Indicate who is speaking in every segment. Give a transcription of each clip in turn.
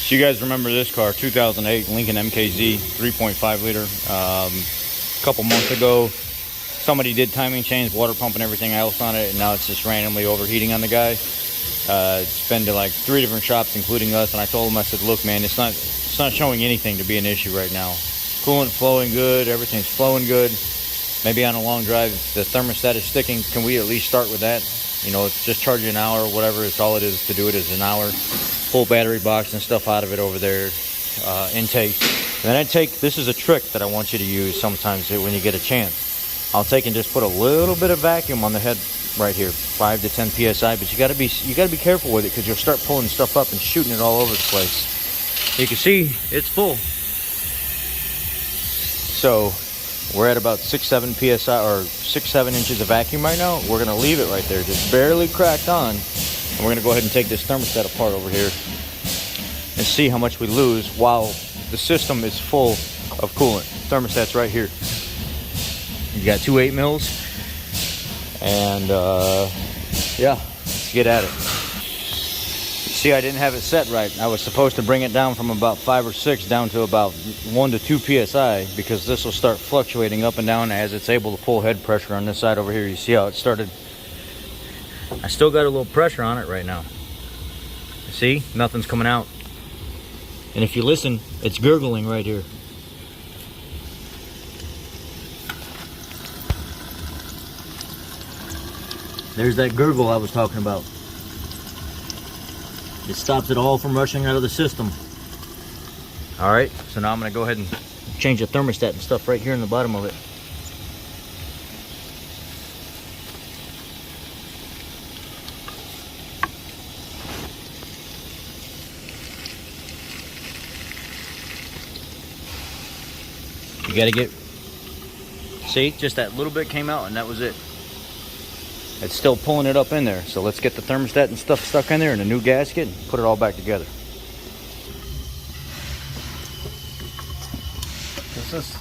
Speaker 1: So you guys remember this car, 2008 Lincoln MKZ, 3.5 liter. A couple months ago, somebody did timing chains, water pump, and everything else on it, and now it's just randomly overheating on the guy. It's been to like 3 different shops, including us, and I told him, I said, look, man, it's not showing anything to be an issue right now. Coolant flowing good, everything's flowing good. Maybe on a long drive, if the thermostat is sticking, can we at least start with that? You know, it's just charging an hour, whatever. It's all it is to do it is an hour. Full battery box and stuff out of it over there. Intake. And then this is a trick that I want you to use sometimes when you get a chance. I'll take and just put a little bit of vacuum on the head right here, 5 to 10 psi. But you gotta be careful with it, because you'll start pulling stuff up and shooting it all over the place. You can see it's full. So we're at about 6-7 psi or 6-7 inches of vacuum right now. We're gonna leave it right there, just barely cracked on. And we're gonna go ahead and take this thermostat apart over here and see how much we lose while the system is full of coolant. Thermostat's right here. You got 2 8 mils, and yeah, let's get at it. See, I didn't have it set right. I was supposed to bring it down from about 5 or 6 down to about 1 to 2 psi, because this will start fluctuating up and down as it's able to pull head pressure on this side over here. You see how it started? I still got a little pressure on it right now. See, nothing's coming out. And if you listen, it's gurgling right here. There's that gurgle I was talking about. It stops it all from rushing out of the system. All right, so now I'm gonna go ahead and change the thermostat and stuff right here in the bottom of it. You gotta get, see, just that little bit came out and that was it. It's still pulling it up in there. So let's get the thermostat and stuff stuck in there and a new gasket and put it all back together.
Speaker 2: This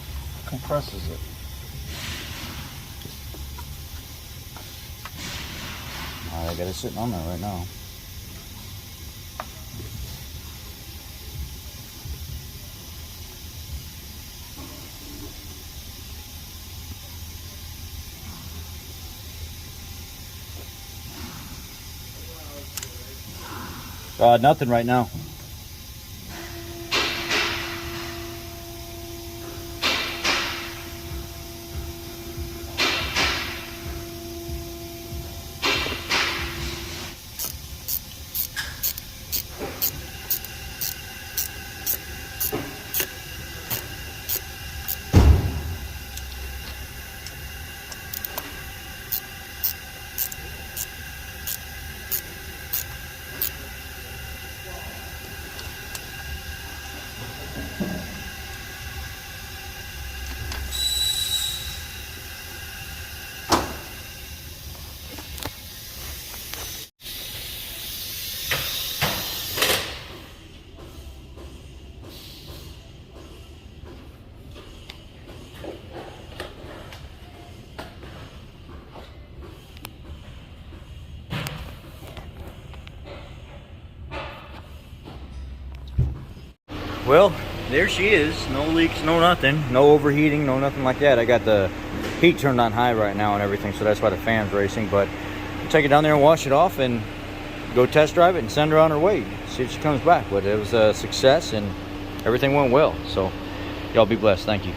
Speaker 2: compresses it.
Speaker 1: I got it sitting on there right now. Nothing right now. Well, there she is. No leaks, no nothing. No overheating, no nothing like that. I got the heat turned on high right now and everything, so that's why the fan's racing. But I'll take it down there and wash it off and go test drive it and send her on her way. See if she comes back. But it was a success and everything went well. So y'all be blessed. Thank you.